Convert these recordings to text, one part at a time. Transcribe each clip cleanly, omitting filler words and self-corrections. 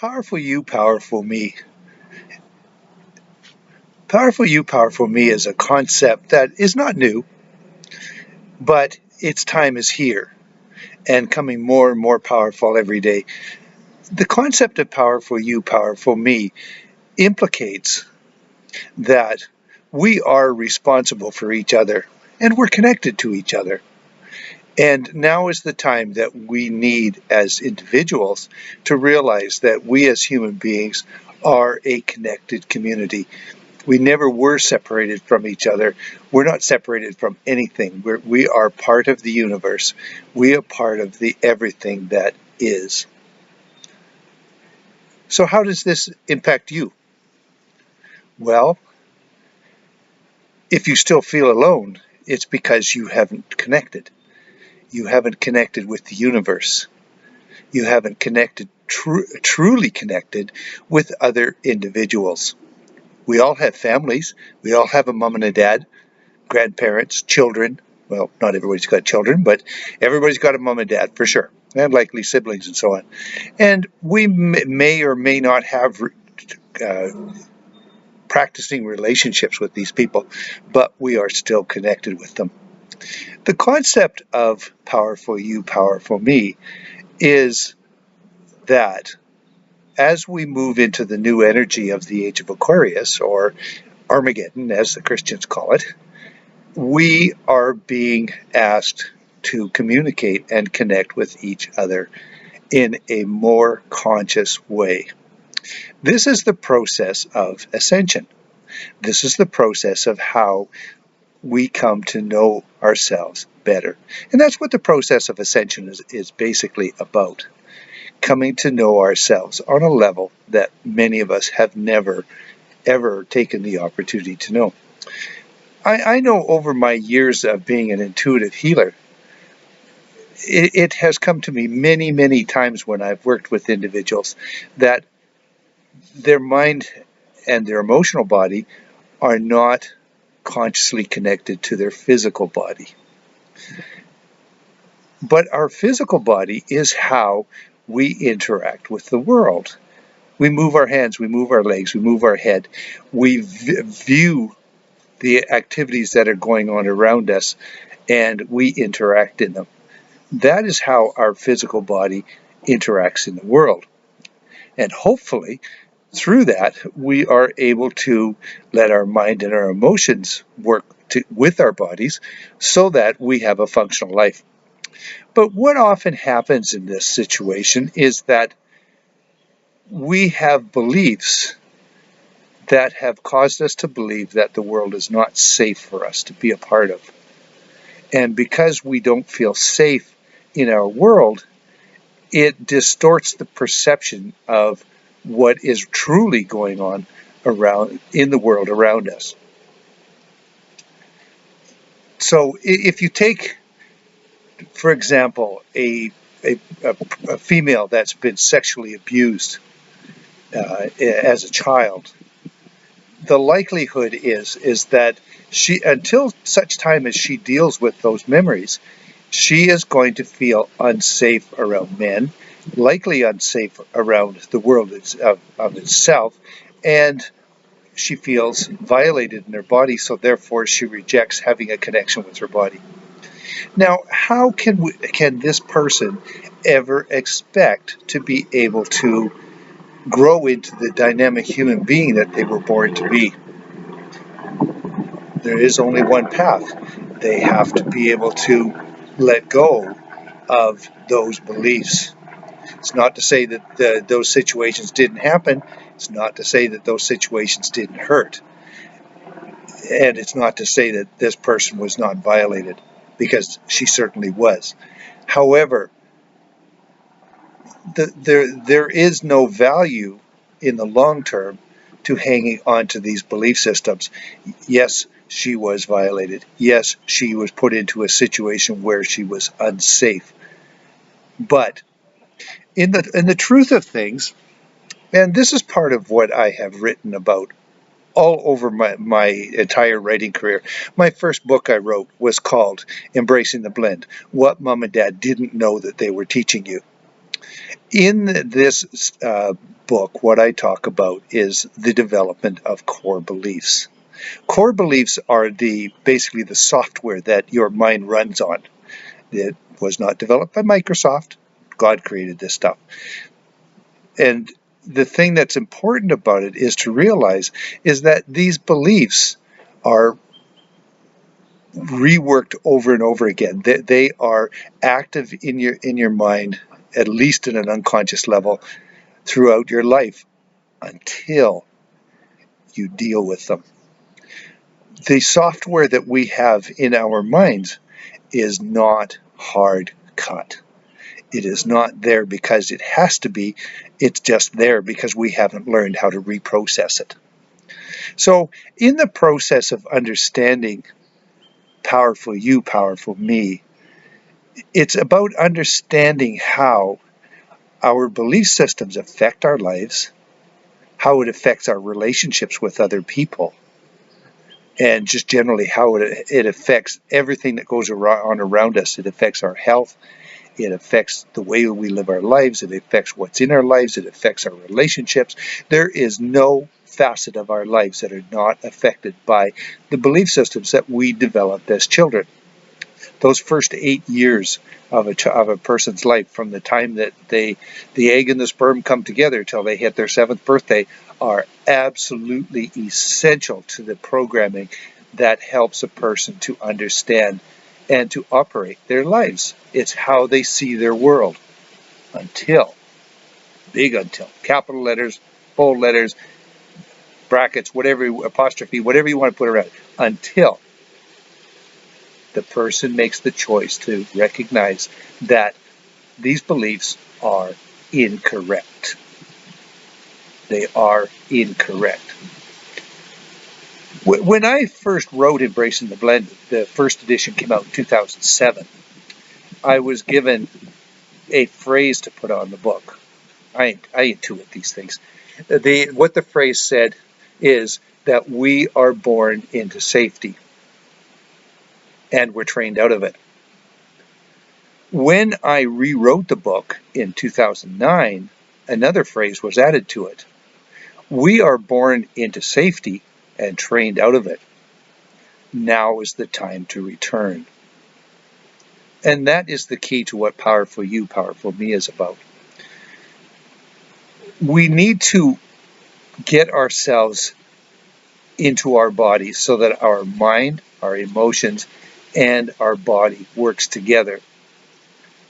Powerful you, powerful me. Powerful you, powerful me is a concept that is not new, but its time is here and coming more and more powerful every day. The concept of powerful you, powerful me implicates that we are responsible for each other and we're connected to each other. And now is the time that we need as individuals to realize that we as human beings are a connected community. We never were separated from each other. We're not separated from anything. We are part of the universe. We are part of the everything that is. So how does this impact you? Well, if you still feel alone, it's because you haven't connected. You haven't connected with the universe. You haven't connected, truly connected with other individuals. We all have families. We all have a mom and a dad, grandparents, children. Well, not everybody's got children, but everybody's got a mom and dad for sure, and likely siblings and so on. And we may or may not have practicing relationships with these people, but we are still connected with them. The concept of powerful you, powerful me is that as we move into the new energy of the age of Aquarius, or Armageddon, as the Christians call it, we are being asked to communicate and connect with each other in a more conscious way. This is the process of ascension. This is the process of how we come to know ourselves better. And that's what the process of ascension is basically about. Coming to know ourselves on a level that many of us have never, ever taken the opportunity to know. I know over my years of being an intuitive healer, it has come to me many, many times when I've worked with individuals that their mind and their emotional body are not consciously connected to their physical body. But our physical body is how we interact with the world. We move our hands, we move our legs, we move our head. We view the activities that are going on around us, and we interact in them. That is how our physical body interacts in the world. And hopefully, through that, we are able to let our mind and our emotions work with our bodies so that we have a functional life. But what often happens in this situation is that we have beliefs that have caused us to believe that the world is not safe for us to be a part of. And because we don't feel safe in our world, it distorts the perception of what is truly going on around in the world around us. So if you take, for example, a female that's been sexually abused as a child, the likelihood is that she, until such time as she deals with those memories, she is going to feel unsafe around men, likely unsafe around the world of itself, and she feels violated in her body, so therefore she rejects having a connection with her body. Now, how can this person ever expect to be able to grow into the dynamic human being that they were born to be? There is only one path. They have to be able to let go of those beliefs. It's not to say that those situations didn't happen. It's not to say that those situations didn't hurt. And it's not to say that this person was not violated, because she certainly was. However, there is no value in the long term to hanging on to these belief systems. Yes, she was violated. Yes, she was put into a situation where she was unsafe. But in the truth of things, and this is part of what I have written about all over my entire writing career. My first book I wrote was called Embracing the Blend, What Mom and Dad Didn't Know That They Were Teaching You. In this book, what I talk about is the development of core beliefs. Core beliefs are basically the software that your mind runs on. It was not developed by Microsoft. God created this stuff. And the thing that's important about it is to realize is that these beliefs are reworked over and over again. They are active in your mind, at least in an unconscious level, throughout your life until you deal with them. The software that we have in our minds is not hard cut. It is not there because it has to be. It's just there because we haven't learned how to reprocess it. So in the process of understanding powerful you, powerful me, it's about understanding how our belief systems affect our lives, how it affects our relationships with other people, and just generally how it affects everything that goes on around us. It affects our health. It affects the way we live our lives. It affects what's in our lives. It affects our relationships. There is no facet of our lives that are not affected by the belief systems that we developed as children. Those first 8 years of a person's life, from the time that the egg and the sperm come together till they hit their 7th birthday, are absolutely essential to the programming that helps a person to understand and to operate their lives. It's how they see their world until, big until, capital letters, bold letters, brackets, whatever, apostrophe, whatever you want to put around it, until the person makes the choice to recognize that these beliefs are incorrect. They are incorrect. When I first wrote Embracing the Blended, the first edition came out in 2007, I was given a phrase to put on the book. I intuit these things. What the phrase said is that we are born into safety and we're trained out of it. When I rewrote the book in 2009, another phrase was added to it. We are born into safety and trained out of it. Now is the time to return. And that is the key to what Powerful You, Powerful Me is about. We need to get ourselves into our bodies so that our mind, our emotions, and our body works together.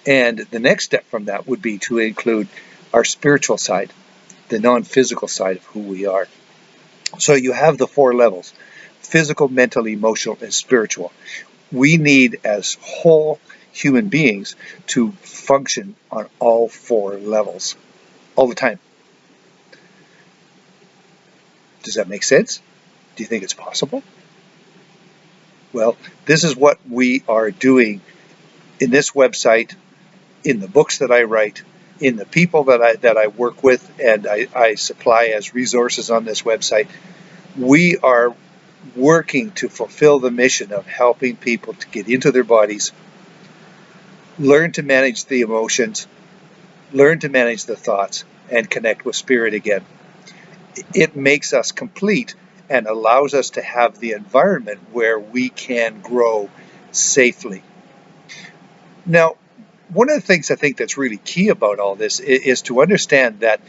And the next step from that would be to include our spiritual side, the non-physical side of who we are. So you have the 4 levels: physical, mental, emotional, and spiritual. We need, as whole human beings, to function on all 4 levels all the time. Does that make sense? Do you think it's possible? Well, this is what we are doing in this website, in the books that I write, in the people that I work with and I supply as resources on this website. We are working to fulfill the mission of helping people to get into their bodies, learn to manage the emotions, learn to manage the thoughts, and connect with spirit again. It makes us complete and allows us to have the environment where we can grow safely. Now, one of the things I think that's really key about all this is to understand that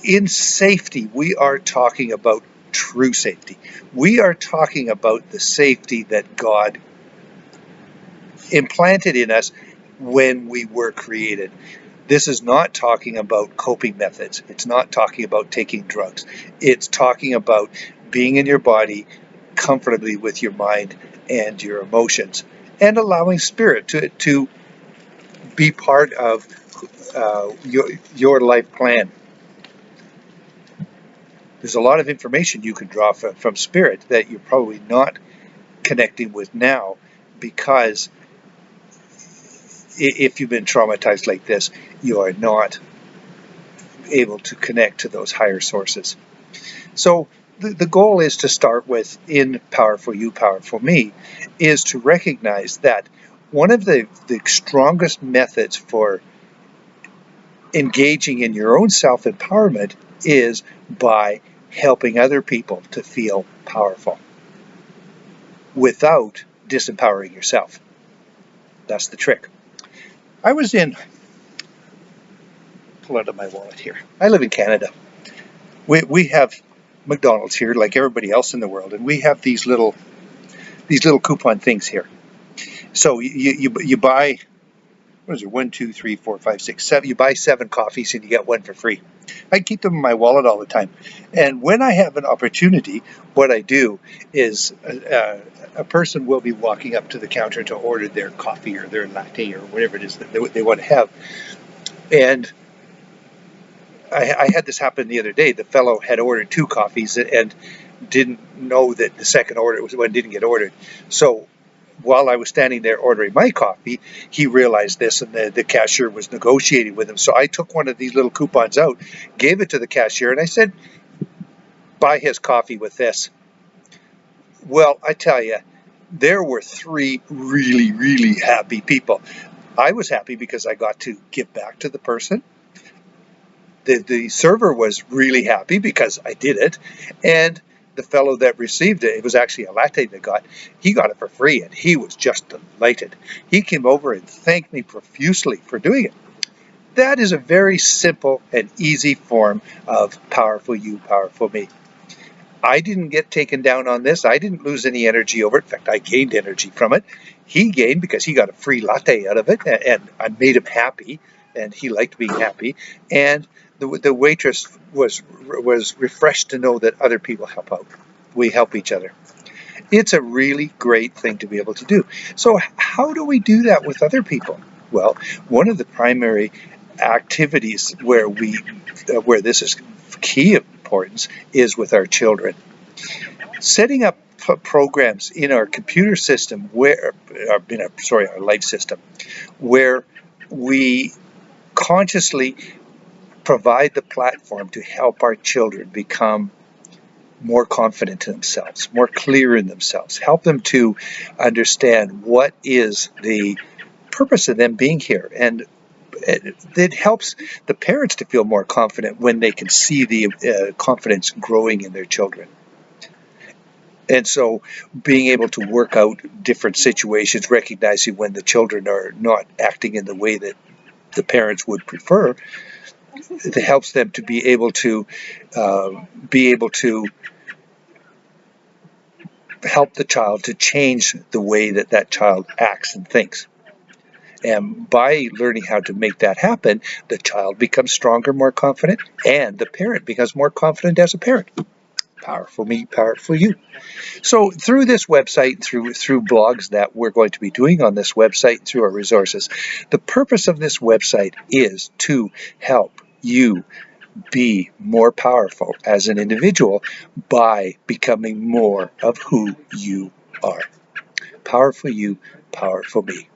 in safety, we are talking about true safety. We are talking about the safety that God implanted in us when we were created. This is not talking about coping methods. It's not talking about taking drugs. It's talking about being in your body comfortably with your mind and your emotions, and allowing spirit to be part of your life plan. There's a lot of information you can draw from spirit that you're probably not connecting with now, because if you've been traumatized like this, you are not able to connect to those higher sources. So the goal is to start with, in Powerful You, Powerful Me, is to recognize that one of the strongest methods for engaging in your own self-empowerment is by helping other people to feel powerful without disempowering yourself. That's the trick. I was in, pull out of my wallet here. I live in Canada. We have McDonald's here like everybody else in the world, and we have these little coupon things here. So you buy, what is it, 1, 2, 3, 4, 5, 6, 7. You buy 7 coffees and you get 1 for free. I keep them in my wallet all the time. And when I have an opportunity, what I do is a person will be walking up to the counter to order their coffee or their latte or whatever it is that they want to have. And I had this happen the other day. The fellow had ordered 2 coffees and didn't know that the second order was one didn't get ordered. So while I was standing there ordering my coffee, he realized this, and the cashier was negotiating with him. So I took one of these little coupons out, gave it to the cashier, and I said, buy his coffee with this. Well, I tell you, there were 3 really, really happy people. I was happy because I got to give back to the person. The server was really happy because I did it, and the fellow that received it was actually a latte he got it for free, and he was just delighted. He came over and thanked me profusely for doing it. That is a very simple and easy form of powerful you, powerful me. I didn't get taken down on this. I didn't lose any energy over it. In fact, I gained energy from it. He gained because he got a free latte out of it, and I made him happy, and he liked being happy. And the waitress was refreshed to know that other people help out. We help each other. It's a really great thing to be able to do. So how do we do that with other people? Well, one of the primary activities where this is key importance is with our children. Setting up programs in our computer system our life system, where we consciously provide the platform to help our children become more confident in themselves, more clear in themselves, help them to understand what is the purpose of them being here. And it helps the parents to feel more confident when they can see the confidence growing in their children. And so being able to work out different situations, recognizing when the children are not acting in the way that the parents would prefer, it helps them to be able to help the child to change the way that child acts and thinks. And by learning how to make that happen, the child becomes stronger, more confident, and the parent becomes more confident as a parent. Powerful me, powerful you. So through this website, through blogs that we're going to be doing on this website, through our resources, the purpose of this website is to help you be more powerful as an individual by becoming more of who you are. Powerful you, powerful me.